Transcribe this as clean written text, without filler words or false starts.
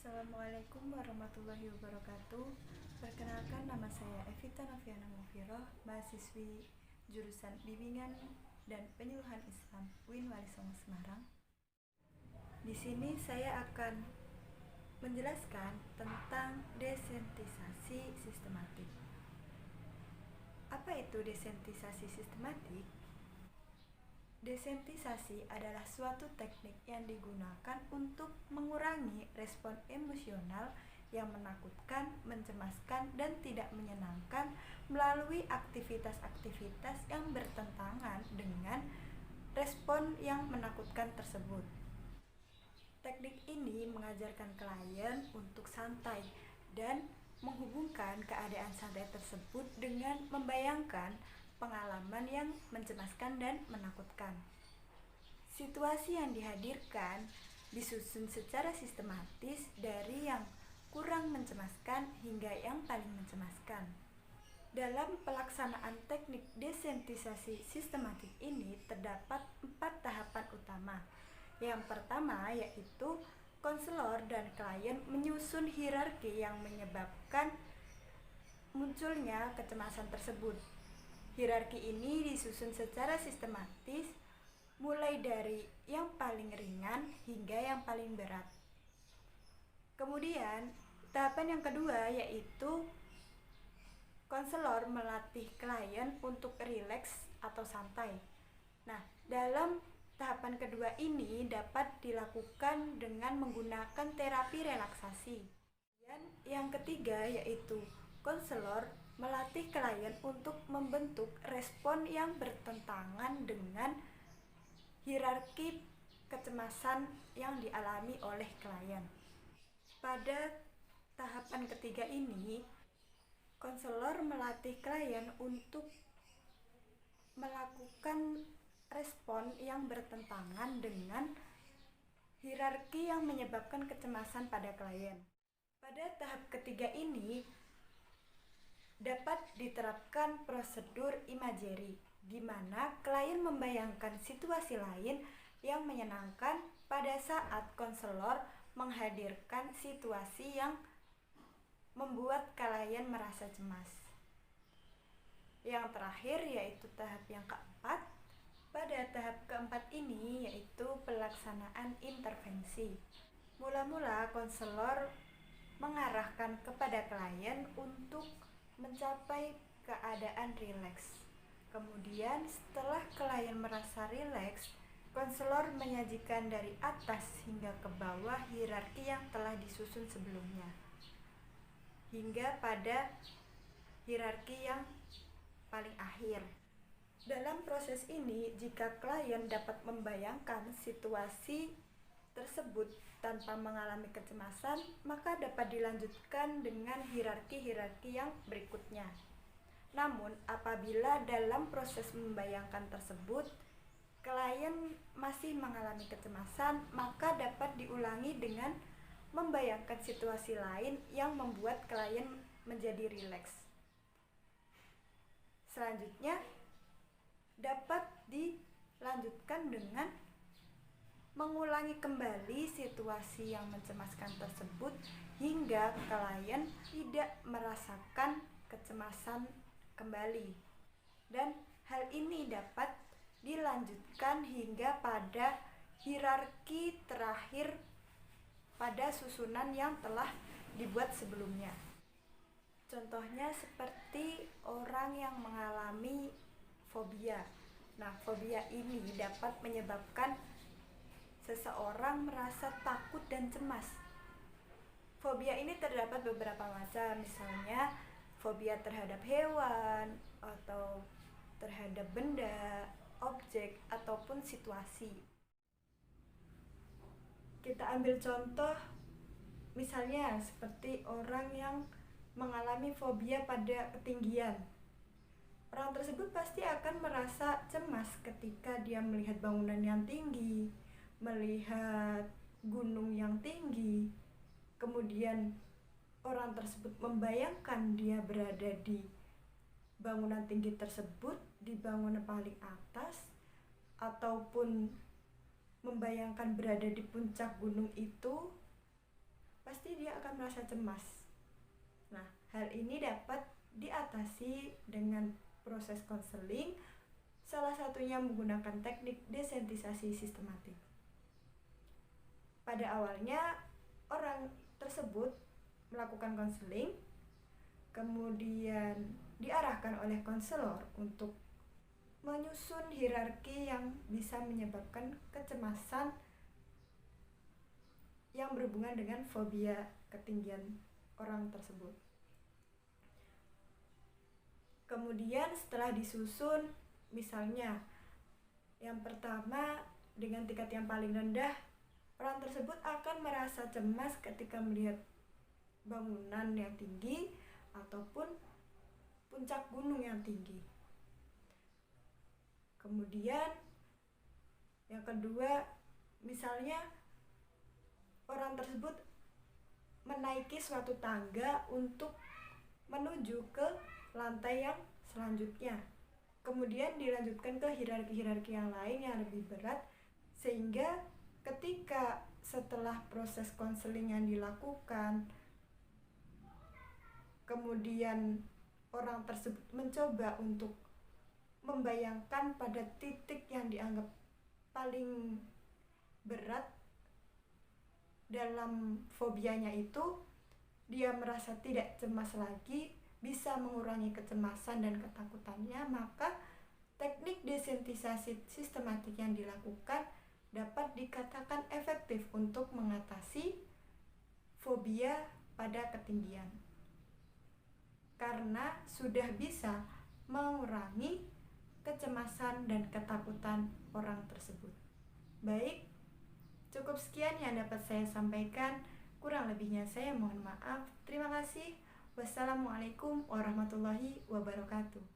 Assalamualaikum warahmatullahi wabarakatuh. Perkenalkan, nama saya Evita Noviana Mufiroh, mahasiswi jurusan Bimbingan dan Penyuluhan Islam UIN Wali Songo Semarang. Di sini saya akan menjelaskan tentang desentisasi sistematik. Apa itu desentisasi sistematik? Desentisasi adalah suatu teknik yang digunakan untuk mengurangi respon emosional yang menakutkan, mencemaskan, dan tidak menyenangkan melalui aktivitas-aktivitas yang bertentangan dengan respon yang menakutkan tersebut. Teknik ini mengajarkan klien untuk santai dan menghubungkan keadaan santai tersebut dengan membayangkan pengalaman yang mencemaskan dan menakutkan. Situasi yang dihadirkan disusun secara sistematis dari yang kurang mencemaskan hingga yang paling mencemaskan. Dalam pelaksanaan teknik desentisasi sistematik ini terdapat 4 tahapan utama. Yang pertama yaitu konselor dan klien menyusun hierarki yang menyebabkan munculnya kecemasan tersebut. Hierarki ini disusun secara sistematis mulai dari yang paling ringan hingga yang paling berat. Kemudian, tahapan yang kedua yaitu konselor melatih klien untuk rileks atau santai. Nah, dalam tahapan kedua ini dapat dilakukan dengan menggunakan terapi relaksasi. Dan yang ketiga yaitu konselor melatih klien untuk membentuk respon yang bertentangan dengan hierarki kecemasan yang dialami oleh klien. Pada tahapan ketiga ini, konselor melatih klien untuk melakukan respon yang bertentangan dengan hierarki yang menyebabkan kecemasan pada klien. Pada tahap ketiga ini, dapat diterapkan prosedur imagery, di mana klien membayangkan situasi lain yang menyenangkan pada saat konselor menghadirkan situasi yang membuat klien merasa cemas. Yang terakhir yaitu tahap yang keempat. Pada tahap keempat ini yaitu pelaksanaan intervensi. Mula-mula konselor mengarahkan kepada klien untuk mencapai keadaan rileks. Kemudian setelah klien merasa rileks, konselor menyajikan dari atas hingga ke bawah hierarki yang telah disusun sebelumnya, hingga pada hierarki yang paling akhir. Dalam proses ini, jika klien dapat membayangkan situasi tersebut tanpa mengalami kecemasan, maka dapat dilanjutkan dengan hierarki-hierarki yang berikutnya. Namun, apabila dalam proses membayangkan tersebut, klien masih mengalami kecemasan, maka dapat diulangi dengan membayangkan situasi lain yang membuat klien menjadi rileks. Selanjutnya, dapat dilanjutkan dengan mengulangi kembali situasi yang mencemaskan tersebut hingga klien tidak merasakan kecemasan kembali. Dan hal ini dapat dilanjutkan hingga pada hierarki terakhir pada susunan yang telah dibuat sebelumnya. Contohnya seperti orang yang mengalami fobia. Nah, fobia ini dapat menyebabkan seseorang merasa takut dan cemas. Fobia ini terdapat beberapa macam, misalnya fobia terhadap hewan, atau terhadap benda, objek, ataupun situasi. Kita ambil contoh, misalnya seperti orang yang mengalami fobia pada ketinggian. Orang tersebut pasti akan merasa cemas ketika dia melihat bangunan yang tinggi, melihat gunung yang tinggi. Kemudian orang tersebut membayangkan dia berada di bangunan tinggi tersebut, di bangunan paling atas, ataupun membayangkan berada di puncak gunung itu. pasti dia akan merasa cemas. Nah, hal ini dapat diatasi dengan proses konseling, salah satunya menggunakan teknik desensitisasi sistematik. Pada awalnya, orang tersebut melakukan konseling, kemudian diarahkan oleh konselor untuk menyusun hierarki yang bisa menyebabkan kecemasan yang berhubungan dengan fobia ketinggian orang tersebut. Kemudian setelah disusun, misalnya yang pertama dengan tingkat yang paling rendah, orang tersebut akan merasa cemas ketika melihat bangunan yang tinggi ataupun puncak gunung yang tinggi. Kemudian yang kedua, misalnya orang tersebut menaiki suatu tangga untuk menuju ke lantai yang selanjutnya. Kemudian dilanjutkan ke hierarki-hierarki yang lain yang lebih berat, sehingga ketika setelah proses konseling yang dilakukan, kemudian orang tersebut mencoba untuk membayangkan pada titik yang dianggap paling berat dalam fobianya itu, dia merasa tidak cemas lagi, bisa mengurangi kecemasan dan ketakutannya, maka teknik desensitisasi sistematik yang dilakukan dapat dikatakan efektif untuk mengatasi fobia pada ketinggian, karena sudah bisa mengurangi kecemasan dan ketakutan orang tersebut. Baik, cukup sekian yang dapat saya sampaikan. Kurang lebihnya saya mohon maaf. Terima kasih. Wassalamualaikum warahmatullahi wabarakatuh.